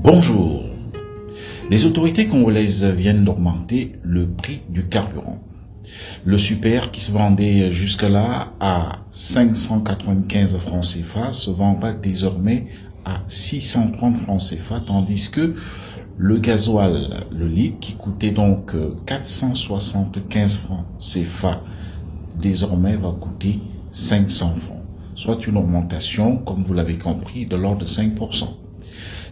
Bonjour. Les autorités congolaises viennent d'augmenter le prix du carburant. Le super qui se vendait jusque-là à 595 francs CFA se vendra désormais à 630 francs CFA, tandis que le gasoil, le litre, qui coûtait donc 475 francs CFA, désormais va coûter 500 francs, soit une augmentation, comme vous l'avez compris, de l'ordre de 5%.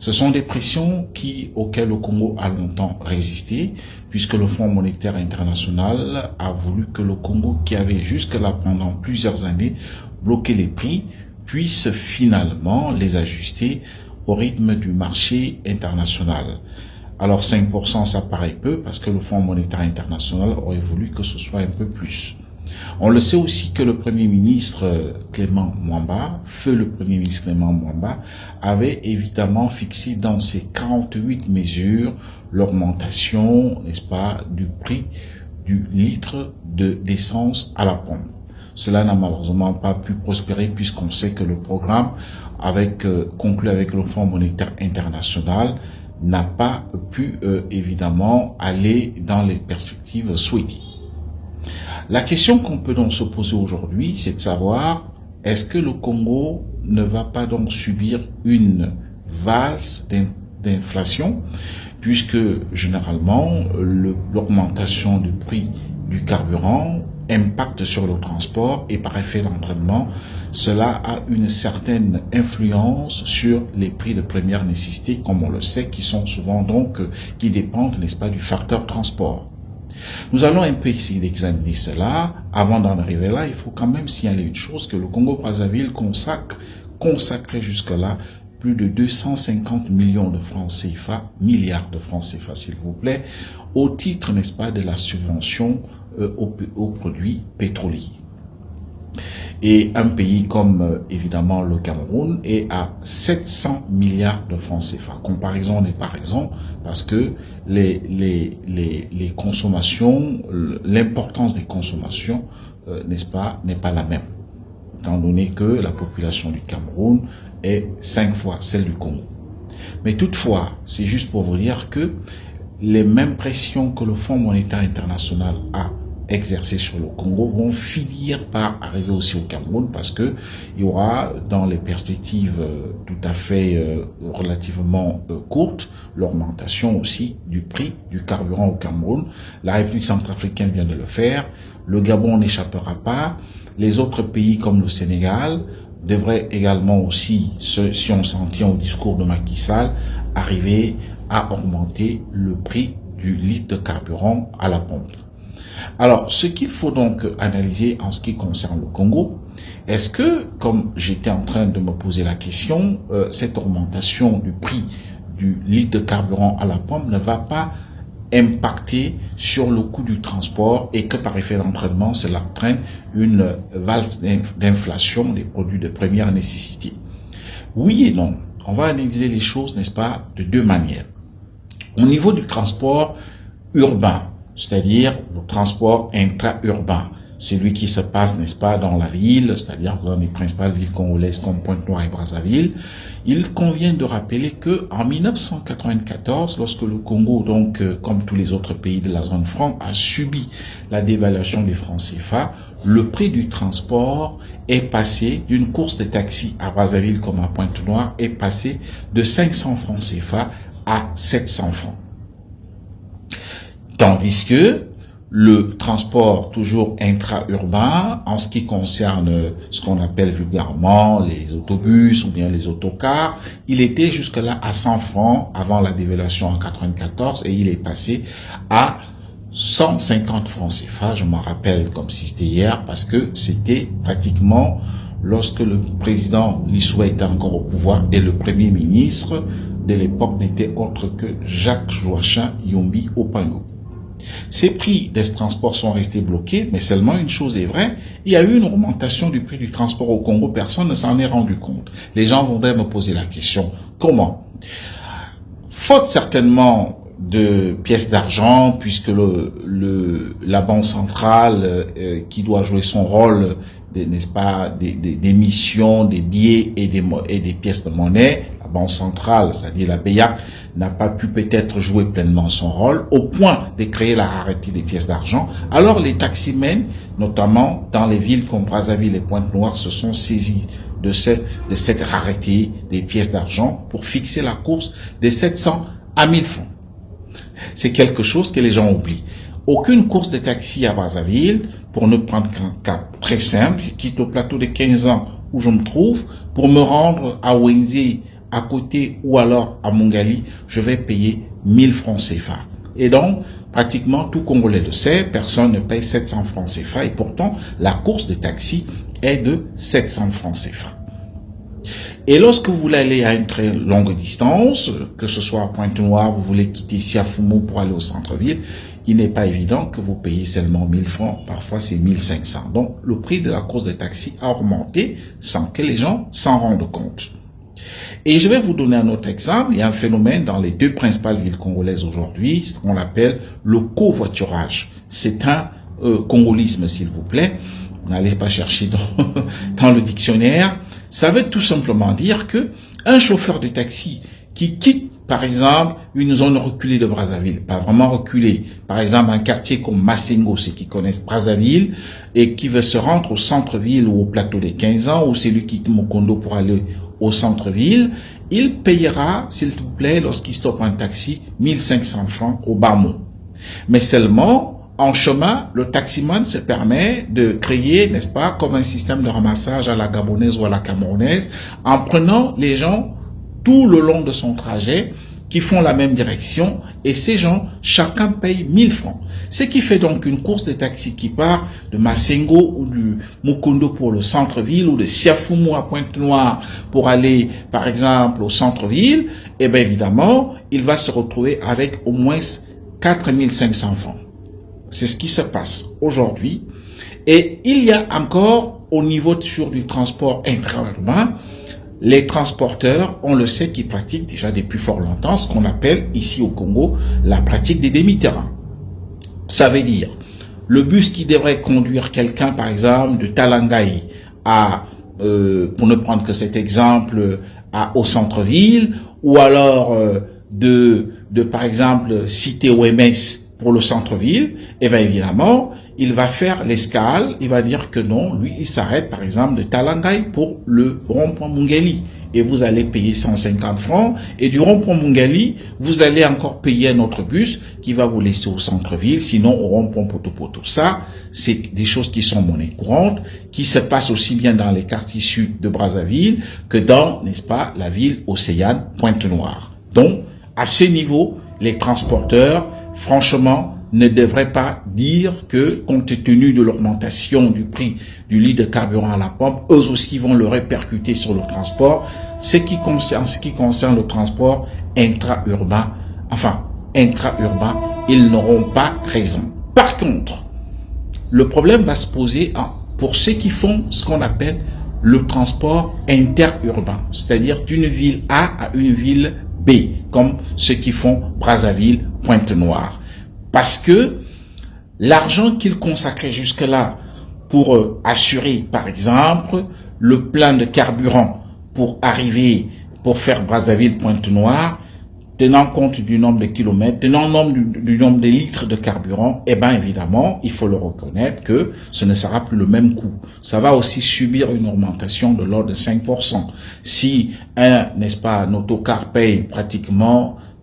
Ce sont des pressions auxquelles le Congo a longtemps résisté, puisque le Fonds monétaire international a voulu que le Congo, qui avait jusque-là pendant plusieurs années bloqué les prix, puisse finalement les ajuster au rythme du marché international. Alors 5%, ça paraît peu, parce que le Fonds monétaire international aurait voulu que ce soit un peu plus. On le sait aussi que le Premier ministre Clément Mwamba, avait évidemment fixé dans ses 48 mesures l'augmentation, n'est-ce pas, du prix du litre d'essence à la pompe. Cela n'a malheureusement pas pu prospérer puisqu'on sait que le programme conclu avec le Fonds monétaire international n'a pas pu évidemment aller dans les perspectives souhaitées. La question qu'on peut donc se poser aujourd'hui, c'est de savoir, est-ce que le Congo ne va pas donc subir une valse d'inflation, puisque généralement l'augmentation du prix du carburant impacte sur le transport et par effet d'entraînement, cela a une certaine influence sur les prix de première nécessité, comme on le sait, qui sont souvent donc, qui dépendent, n'est-ce pas, du facteur transport. Nous allons un peu essayer d'examiner cela. Avant d'en arriver là, il faut quand même signaler une chose, que le Congo-Brazzaville consacrait jusque-là plus de 250 millions de francs CFA, milliards de francs CFA s'il vous plaît, au titre, n'est-ce pas, de la subvention aux produits pétroliers. Et un pays comme évidemment le Cameroun est à 700 milliards de francs CFA. Comparaison n'est pas raison, parce que les consommations, l'importance des consommations, n'est-ce pas, n'est pas la même, étant donné que la population du Cameroun est 5 fois celle du Congo. Mais toutefois, c'est juste pour vous dire que les mêmes pressions que le Fonds monétaire international a exercées sur le Congo vont finir par arriver aussi au Cameroun, parce que il y aura dans les perspectives tout à fait relativement courtes l'augmentation aussi du prix du carburant au Cameroun. La République centrafricaine vient de le faire, le Gabon n'échappera pas, les autres pays comme le Sénégal devraient également aussi, si on s'en tient au discours de Macky Sall, arriver à augmenter le prix du litre de carburant à la pompe. Alors, ce qu'il faut donc analyser en ce qui concerne le Congo, est-ce que, comme j'étais en train de me poser la question, cette augmentation du prix du litre de carburant à la pompe ne va pas impacter sur le coût du transport et que par effet d'entraînement, cela entraîne une valse d'inflation des produits de première nécessité? Oui et non. On va analyser les choses, n'est-ce pas, de deux manières. Au niveau du transport urbain, c'est-à-dire le transport intra-urbain, celui qui se passe, n'est-ce pas, dans la ville, c'est-à-dire dans les principales villes congolaises comme Pointe-Noire et Brazzaville, il convient de rappeler que en 1994, lorsque le Congo, donc comme tous les autres pays de la zone franc, a subi la dévaluation du franc CFA, le prix du transport est passé d'une course de taxi à Brazzaville comme à Pointe-Noire, est passé de 500 francs CFA à 700 francs. Tandis que le transport toujours intra-urbain, en ce qui concerne ce qu'on appelle vulgairement les autobus ou bien les autocars, il était jusque-là à 100 francs avant la dévaluation en 94 et il est passé à 150 francs CFA, je m'en rappelle comme si c'était hier, parce que c'était pratiquement lorsque le président Lissoué était encore au pouvoir et le premier ministre de l'époque n'était autre que Jacques Joachim Yombi Opango. Ces prix des transports sont restés bloqués, mais seulement une chose est vraie, il y a eu une augmentation du prix du transport au Congo, personne ne s'en est rendu compte. Les gens voudraient me poser la question, comment? Faute certainement de pièces d'argent, puisque la banque centrale qui doit jouer son rôle, n'est-ce pas, des missions, des billets et des pièces de monnaie, la Banque centrale, c'est-à-dire la BEAC, n'a pas pu peut-être jouer pleinement son rôle au point de créer la rareté des pièces d'argent, alors les taximens, notamment dans les villes comme Brazzaville et Pointe-Noire, se sont saisis de cette rareté des pièces d'argent pour fixer la course de 700 à 1000 francs. C'est quelque chose que les gens oublient. Aucune course de taxi à Brazzaville, pour ne prendre qu'un cas très simple, je quitte au plateau de 15 ans où je me trouve, pour me rendre à Wenze, à côté, ou alors à Mongali, je vais payer 1000 francs CFA. Et donc, pratiquement tout Congolais le sait, personne ne paye 700 francs CFA, et pourtant, la course de taxi est de 700 francs CFA. Et lorsque vous voulez aller à une très longue distance, que ce soit à Pointe-Noire, vous voulez quitter Siafumo pour aller au centre-ville, il n'est pas évident que vous payez seulement 1000 francs, parfois c'est 1500. Donc le prix de la course de taxi a augmenté sans que les gens s'en rendent compte. Et je vais vous donner un autre exemple. Il y a un phénomène dans les deux principales villes congolaises aujourd'hui, ce qu'on appelle le covoiturage. C'est un congolisme, s'il vous plaît. N'allez pas chercher dans le dictionnaire. Ça veut tout simplement dire que un chauffeur de taxi qui quitte, par exemple, une zone reculée de Brazzaville, pas vraiment reculée, par exemple un quartier comme Massengo, ceux qui connaissent Brazzaville, et qui veut se rendre au centre-ville ou au plateau des 15 ans, ou celui qui quitte Mokondo pour aller au centre-ville, il payera, s'il vous plaît, lorsqu'il stoppe un taxi, 1500 francs au bas mot. Mais seulement, en chemin, le taximan se permet de créer, n'est-ce pas, comme un système de ramassage à la gabonaise ou à la camerounaise, en prenant les gens tout le long de son trajet qui font la même direction, et ces gens, chacun paye 1000 francs. Ce qui fait donc une course de taxi qui part de Massengo ou du Mukondo pour le centre-ville, ou de Siafumo à Pointe-Noire pour aller, par exemple, au centre-ville, et bien évidemment, il va se retrouver avec au moins 4500 francs. C'est ce qui se passe aujourd'hui. Et il y a encore, au niveau du transport intra-urbain, les transporteurs, on le sait, qui pratiquent déjà depuis fort longtemps ce qu'on appelle ici au Congo la pratique des demi-terrains. Ça veut dire le bus qui devrait conduire quelqu'un, par exemple, de Talangaï à, pour ne prendre que cet exemple, au centre-ville, ou alors par exemple, cité OMS pour le centre-ville, et bien évidemment, il va faire l'escale, il va dire que non, lui, il s'arrête par exemple de Talangaï pour le rond-point Mungali. Et vous allez payer 150 francs, et du rond-point Mungali, vous allez encore payer un autre bus qui va vous laisser au centre-ville, sinon au rond-point Poto-Poto. Ça, c'est des choses qui sont monnaie courante, qui se passent aussi bien dans les quartiers sud de Brazzaville que dans, n'est-ce pas, la ville océane Pointe-Noire. Donc, à ce niveau, les transporteurs, franchement, ne devraient pas dire que, compte tenu de l'augmentation du prix du litre de carburant à la pompe, eux aussi vont le répercuter sur le transport. Ce qui concerne le transport intra-urbain, ils n'auront pas raison. Par contre, le problème va se poser pour ceux qui font ce qu'on appelle le transport interurbain, c'est-à-dire d'une ville A à une ville B, comme ceux qui font Brazzaville, Pointe-Noire. Parce que l'argent qu'ils consacraient jusque-là pour assurer, par exemple, le plein de carburant pour faire Brazzaville-Pointe-Noire, tenant compte du nombre de kilomètres, tenant compte du nombre de litres de carburant, eh bien évidemment, il faut le reconnaître que ce ne sera plus le même coût. Ça va aussi subir une augmentation de l'ordre de 5%. Si un autocar paye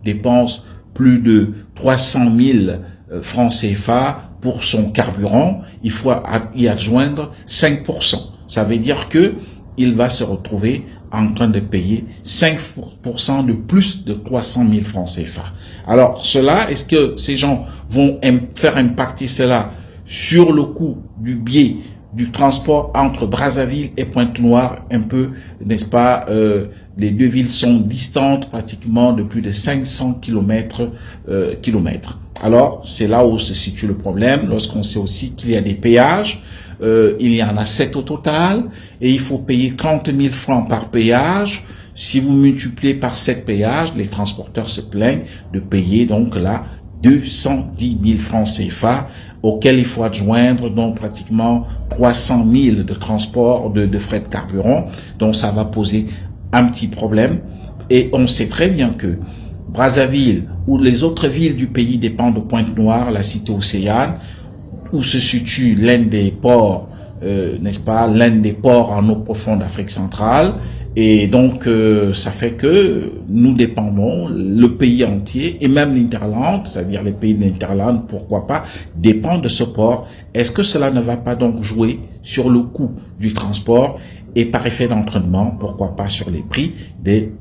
dépense plus de 300 000 francs CFA pour son carburant, il faut y adjoindre 5%. Ça veut dire que il va se retrouver en train de payer 5% de plus de 300 000 francs CFA. Alors, est-ce que ces gens vont faire impacter cela sur le coût du billet du transport entre Brazzaville et Pointe-Noire, un peu, n'est-ce pas, les deux villes sont distantes pratiquement de plus de 500 kilomètres. Alors, c'est là où se situe le problème, lorsqu'on sait aussi qu'il y a des péages, il y en a 7 au total, et il faut payer 30 000 francs par péage. Si vous multipliez par 7 péages, les transporteurs se plaignent de payer donc là 210 000 francs CFA, auquel il faut adjoindre donc pratiquement 300 000 de transport de frais de carburant. Donc ça va poser un petit problème. Et on sait très bien que Brazzaville ou les autres villes du pays dépendent de Pointe-Noire, la cité océane, où se situe l'un des ports, n'est-ce pas, l'un des ports en eau profonde d'Afrique centrale. Et donc, ça fait que nous dépendons, le pays entier, et même l'Interland, c'est-à-dire les pays de l'Interland, pourquoi pas, dépendent de ce port. Est-ce que cela ne va pas donc jouer sur le coût du transport et par effet d'entraînement, pourquoi pas sur les prix des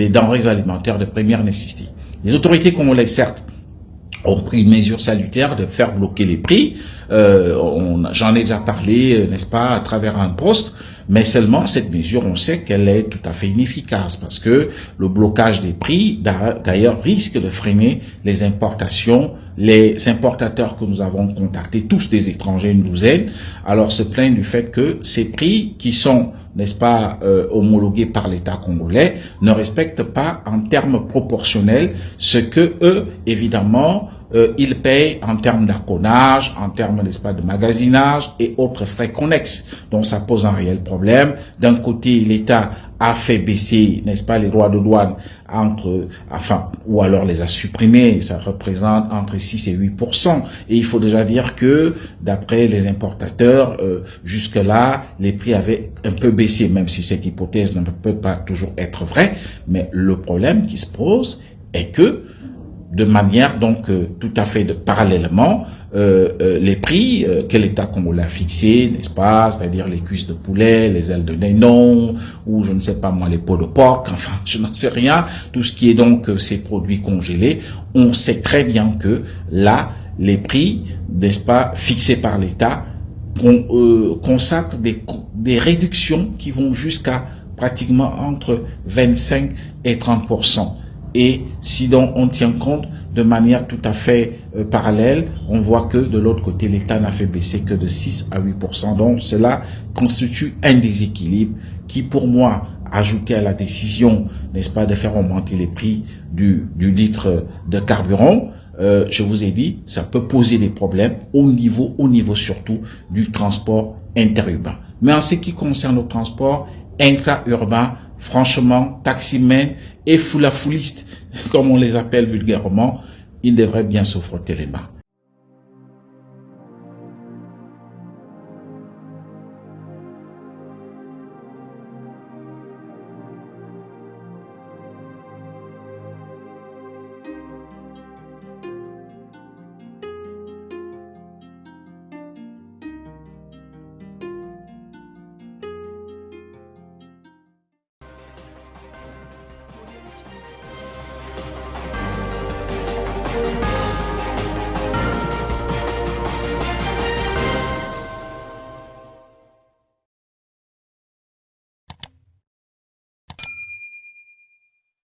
denrées alimentaires de première nécessité? Les autorités congolaises, certes, ont pris une mesure salutaire de faire bloquer les prix. J'en ai déjà parlé, n'est-ce pas, à travers un post, mais seulement cette mesure, on sait qu'elle est tout à fait inefficace parce que le blocage des prix, d'ailleurs, risque de freiner les importations. Les importateurs que nous avons contactés, tous des étrangers, une douzaine, alors se plaignent du fait que ces prix qui sont, n'est-ce pas, homologués par l'État congolais, ne respectent pas en termes proportionnels ce que eux, évidemment, ils payent en termes d'aconnage, en termes, n'est-ce pas, de magasinage et autres frais connexes. Donc ça pose un réel problème. D'un côté, l'État a fait baisser, n'est-ce pas, les droits de douane ou alors les a supprimés. Ça représente entre 6 et 8%. Et il faut déjà dire que, d'après les importateurs, jusque-là, les prix avaient un peu baissé, même si cette hypothèse ne peut pas toujours être vraie. Mais le problème qui se pose est que, de manière donc tout à fait parallèlement, les prix que l'État congolais a fixés, n'est-ce pas, c'est-à-dire les cuisses de poulet, les ailes de dindon, ou je ne sais pas moi, les peaux de porc, enfin je n'en sais rien, tout ce qui est donc ces produits congelés, on sait très bien que là, les prix, n'est-ce pas, fixés par l'État, consacrent des réductions qui vont jusqu'à pratiquement entre 25 et 30%. Et si donc on tient compte de manière tout à fait parallèle, on voit que de l'autre côté, l'État n'a fait baisser que de 6 à 8%. Donc cela constitue un déséquilibre qui, pour moi, ajouté à la décision, n'est-ce pas, de faire augmenter les prix du litre de carburant, je vous ai dit, ça peut poser des problèmes au niveau surtout du transport interurbain. Mais en ce qui concerne le transport intra-urbain, franchement, taximen et foulafoulistes, comme on les appelle vulgairement, ils devraient bien se frotter les mains.